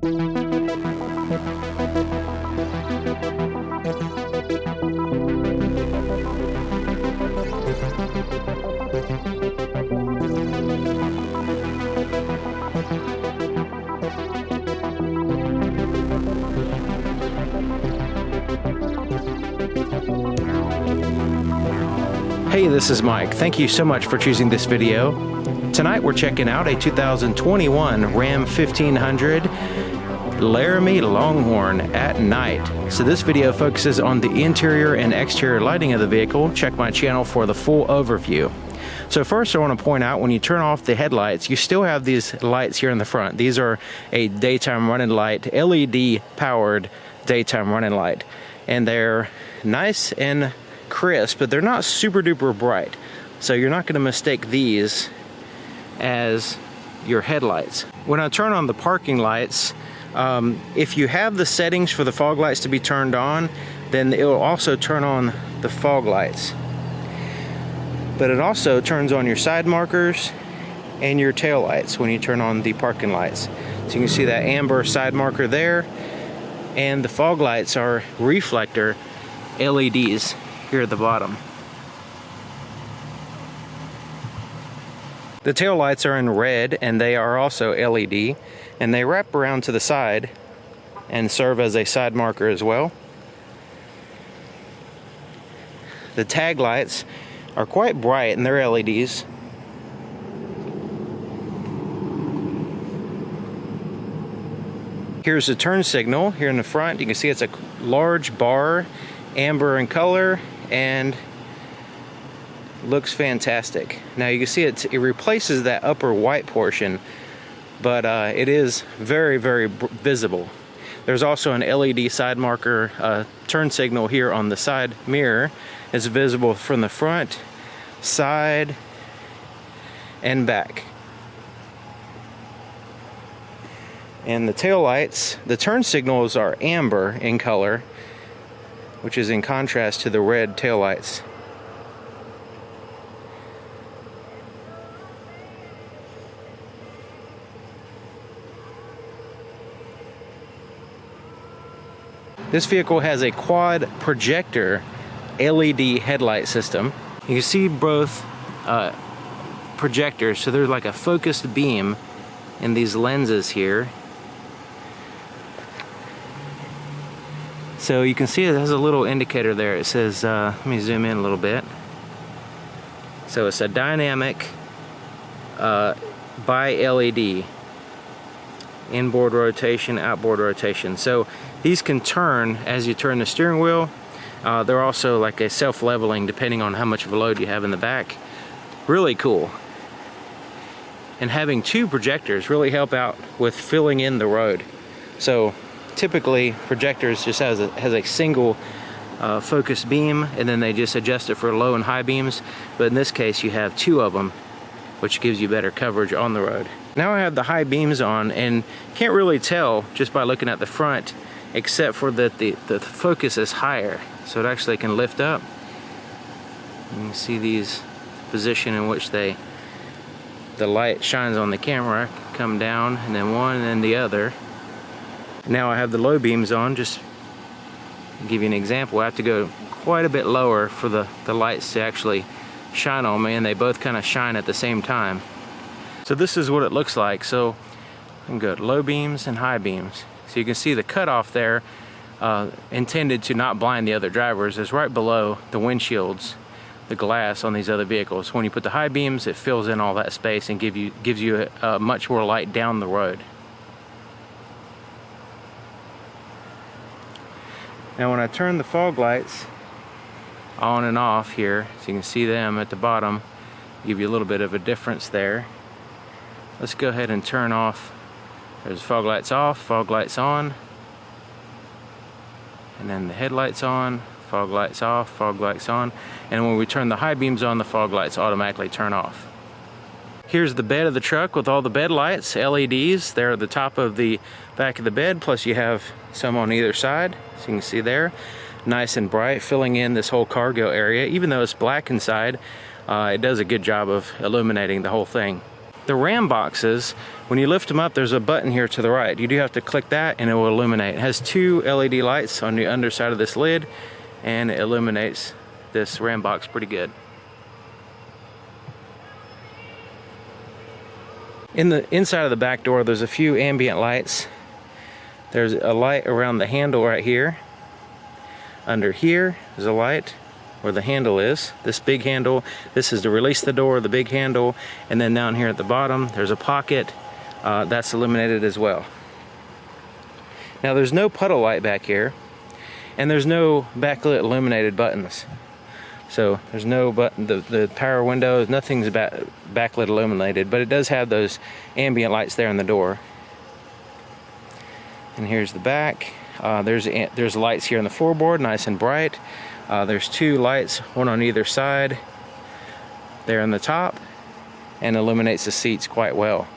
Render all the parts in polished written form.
Hey, this is Mike. Thank you so much for choosing this video. Tonight we're checking out a 2021 Ram 1500 Laramie Longhorn at night. So this video focuses on the interior and exterior lighting of the vehicle. Check my channel for the full overview. So first I want to point out, when you turn off the headlights, you still have these lights here in the front. These are a daytime running light, LED powered daytime running light. And they're nice and crisp, but they're not super duper bright. So you're not going to mistake these as your headlights. When I turn on the parking lights, if you have the settings for the fog lights to be turned on, then it will also turn on the fog lights. But it also turns on your side markers and your tail lights when you turn on the parking lights. So you can see that amber side marker there, and the fog lights are reflector LEDs here at the bottom. The tail lights are in red, and they are also LED, and they wrap around to the side and serve as a side marker as well. The tag lights are quite bright, and they're LEDs. Here's the turn signal here in the front. You can see it's a large bar, amber in color, and looks fantastic. Now you can see it replaces that upper white portion, but it is very, very visible. There's also an LED side marker turn signal here on the side mirror. It's visible from the front, side, and back. And the tail lights, the turn signals are amber in color, which is in contrast to the red tail lights. This vehicle has a quad projector LED headlight system. You can see both projectors, so there's like a focused beam in these lenses here. So you can see it has a little indicator there. It says, let me zoom in a little bit. So it's a dynamic by LED, inboard rotation, outboard rotation. So these can turn as you turn the steering wheel. They're also like a self-leveling depending on how much of a load you have in the back. Really cool. And having two projectors really help out with filling in the road. So typically projectors just has a single focus beam, and then they just adjust it for low and high beams. But in this case you have two of them, which gives you better coverage on the road. Now I have the high beams on, and can't really tell just by looking at the front, except for that the focus is higher, so it actually can lift up. You can see these position in which the light shines on the camera, come down, and then one and then the other. Now I have the low beams on. Just to give you an example, I have to go quite a bit lower for the lights to actually shine on me, and they both kind of shine at the same time. So this is what it looks like. So I'm good, low beams and high beams. So you can see the cutoff there, intended to not blind the other drivers, is right below the windshields, the glass on these other vehicles. When you put the high beams, it fills in all that space and gives you much more light down the road. Now when I turn the fog lights on and off here, so you can see them at the bottom, give you a little bit of a difference there. Let's go ahead and turn off. There's fog lights off, fog lights on, and then the headlights on, fog lights off, fog lights on, and when we turn the high beams on, the fog lights automatically turn off. Here's the bed of the truck with all the bed lights, LEDs. They're at the top of the back of the bed, plus you have some on either side, so you can see there. Nice and bright, filling in this whole cargo area. Even though it's black inside, it does a good job of illuminating the whole thing. The RAM boxes, when you lift them up, there's a button here to the right. You do have to click that and it will illuminate. It has 2 LED lights on the underside of this lid, and it illuminates this RAM box pretty good. In the inside of the back door, there's a few ambient lights. There's a light around the handle right here. Under here is a light where the handle is, this big handle. This is to release the door, the big handle. And then down here at the bottom, there's a pocket. That's illuminated as well. Now there's no puddle light back here, and there's no backlit illuminated buttons. So there's no button, the power windows, nothing's backlit illuminated, but it does have those ambient lights there in the door. And here's the back. There's lights here on the floorboard, nice and bright. There's 2 lights, one on either side there on the top, and illuminates the seats quite well.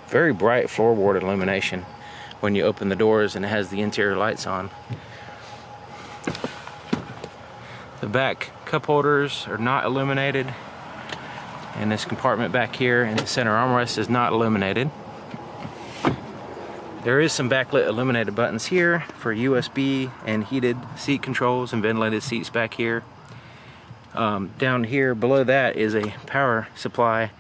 Very bright floorboard illumination when you open the doors, and it has the interior lights on. The back cup holders are not illuminated, and this compartment back here and the center armrest is not illuminated. There is some backlit illuminated buttons here for USB and heated seat controls and ventilated seats back here. Down here below that is a power supply,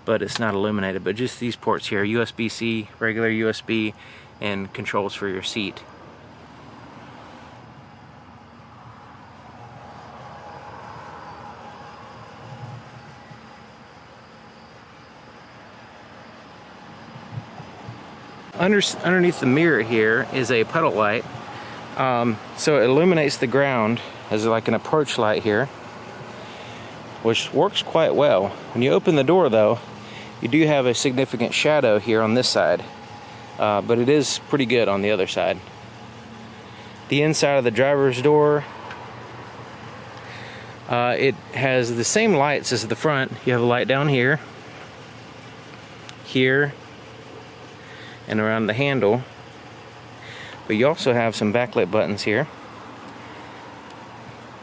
but it's not illuminated, but just these ports here, USB-C, regular USB, and controls for your seat. Underneath the mirror here is a puddle light, so it illuminates the ground as like an approach light here, which works quite well. When you open the door though, you do have a significant shadow here on this side, but it is pretty good on the other side. The inside of the driver's door, it has the same lights as the front. You have a light down here, and around the handle, but you also have some backlit buttons here.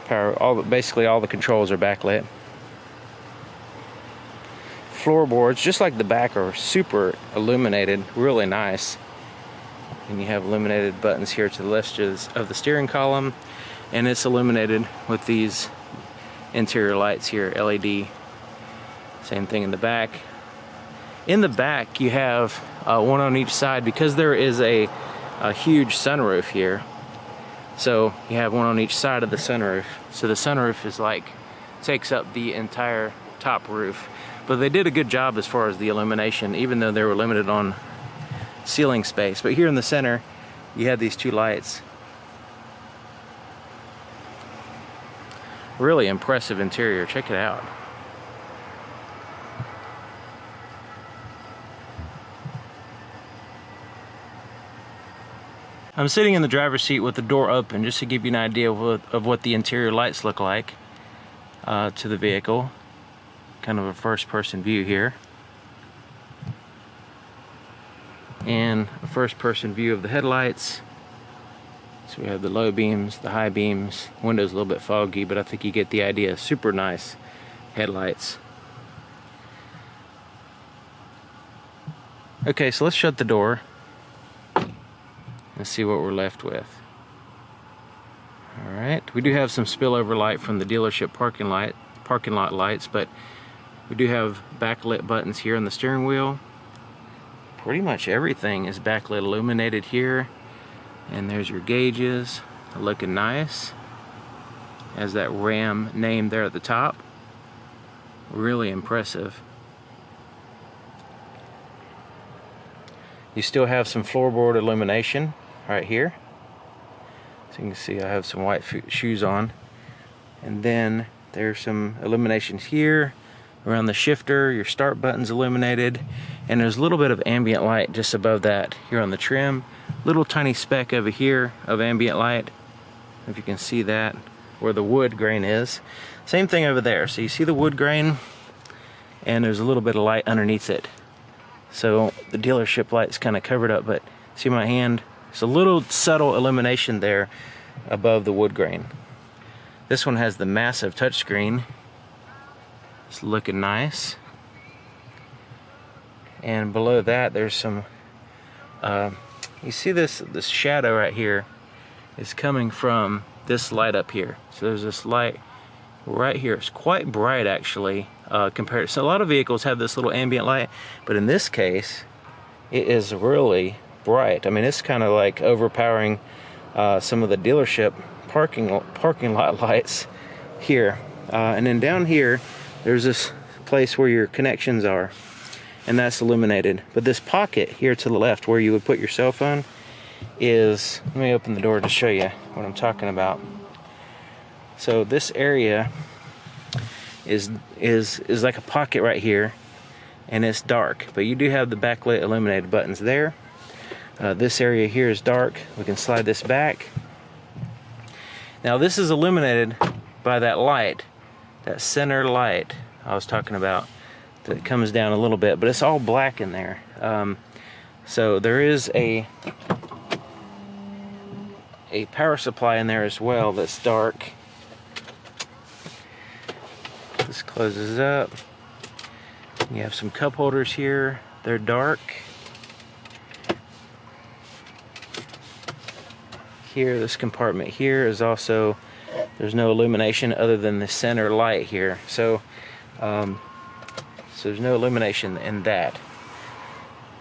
Basically all the controls are backlit. Floorboards, just like the back, are super illuminated, really nice. And you have illuminated buttons here to the left of the steering column, and it's illuminated with these interior lights here, LED. Same thing in the back. In the back you have one on each side, because there is a huge sunroof here. So you have one on each side of the sunroof. So the sunroof is takes up the entire top roof. But they did a good job as far as the illumination, even though they were limited on ceiling space. But here in the center, you have these 2 lights. Really impressive interior, check it out. I'm sitting in the driver's seat with the door open, just to give you an idea of what the interior lights look like to the vehicle. Kind of a first-person view here. And a first-person view of the headlights. So we have the low beams, the high beams. Window's a little bit foggy, but I think you get the idea. Super nice headlights. Okay, so let's shut the door and see what we're left with. Alright, we do have some spillover light from the dealership parking lot lights, but we do have backlit buttons here on the steering wheel. Pretty much everything is backlit illuminated here. And there's your gauges, looking nice. Has that Ram name there at the top. Really impressive. You still have some floorboard illumination right here. So you can see I have some white shoes on. And then there's some illuminations here around the shifter. Your start button's illuminated. And there's a little bit of ambient light just above that here on the trim. Little tiny speck over here of ambient light. If you can see that, where the wood grain is. Same thing over there. So you see the wood grain, and there's a little bit of light underneath it. So the dealership light's kind of covered up, but see my hand? There's a little subtle illumination there above the wood grain. This one has the massive touchscreen, It's looking nice. And below that there's some you see this shadow right here is coming from this light up here. So there's this light right here. It's quite bright actually, compared. So a lot of vehicles have this little ambient light, but in this case it is really bright. I mean, it's kind of like overpowering some of the dealership parking lot lights here. And then down here there's this place where your connections are, and that's illuminated. But this pocket here to the left where you would put your cell phone is, let me open the door to show you what I'm talking about. So this area is like a pocket right here, and it's dark, but you do have the backlit illuminated buttons there. This area here is dark. We can slide this back. Now this is illuminated by that light, that center light I was talking about, that comes down a little bit, but it's all black in there. So there is a power supply in there as well that's dark. This closes up. You have some cup holders here. They're dark. Here, this compartment here is also, there's no illumination other than the center light here. So there's no illumination in that.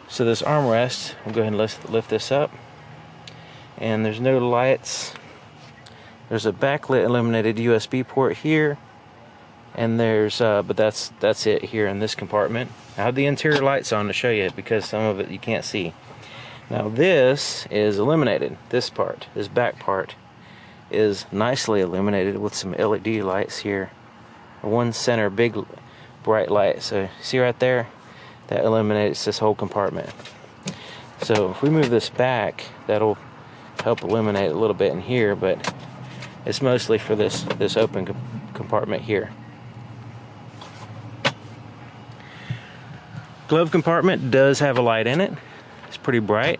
So this armrest, we'll go ahead and lift this up. And there's no lights. There's a backlit illuminated USB port here. And there's, but that's it here in this compartment. I have the interior lights on to show you because some of it you can't see. Now this is illuminated. This part, this back part, is nicely illuminated with some LED lights here. One center big bright light. So see right there, that illuminates this whole compartment. So if we move this back, that'll help illuminate a little bit in here, but it's mostly for this open compartment here. Glove compartment does have a light in it. It's pretty bright.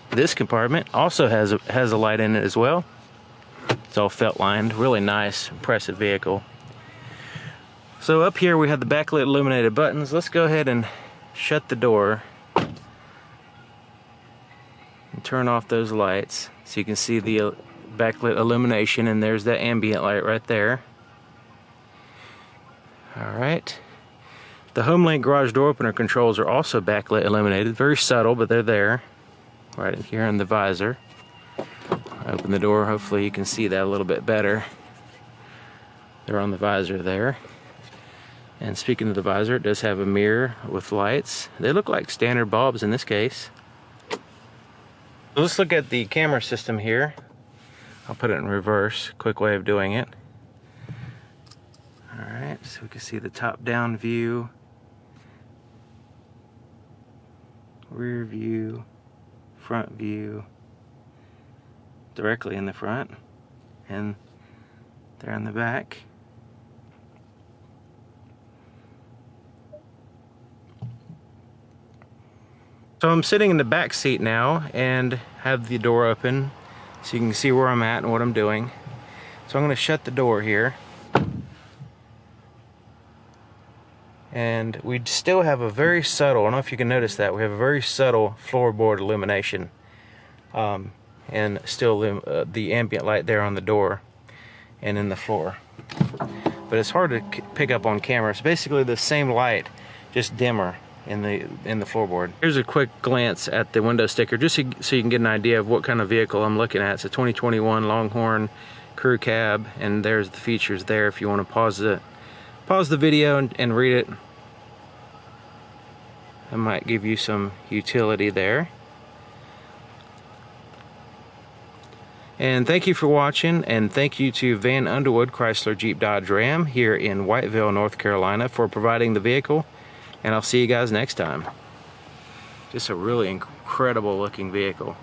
This compartment also has a light in it as well. It's all felt lined. Really nice, impressive vehicle. So up here we have the backlit illuminated buttons. Let's go ahead and shut the door and turn off those lights so you can see the backlit illumination, and there's that ambient light right there. Alright. The HomeLink garage door opener controls are also backlit illuminated. Very subtle, but they're there. Right in here in the visor. Open the door, hopefully you can see that a little bit better. They're on the visor there. And speaking of the visor, it does have a mirror with lights. They look like standard bulbs in this case. Let's look at the camera system here. I'll put it in reverse, quick way of doing it. Alright, so we can see the top-down view, rear view, front view, directly in the front, and there in the back. So I'm sitting in the back seat now and have the door open so you can see where I'm at and what I'm doing. So I'm going to shut the door here. And we still have a very subtle, I don't know if you can notice that, we have a very subtle floorboard illumination. And still the ambient light there on the door and in the floor. But it's hard to pick up on camera. It's basically the same light, just dimmer in the floorboard. Here's a quick glance at the window sticker, just so you can get an idea of what kind of vehicle I'm looking at. It's a 2021 Longhorn crew cab, and there's the features there if you want to pause the video and read it. That might give you some utility there. And thank you for watching, and thank you to Van Underwood Chrysler Jeep Dodge Ram here in Whiteville, North Carolina for providing the vehicle, and I'll see you guys next time. Just a really incredible looking vehicle.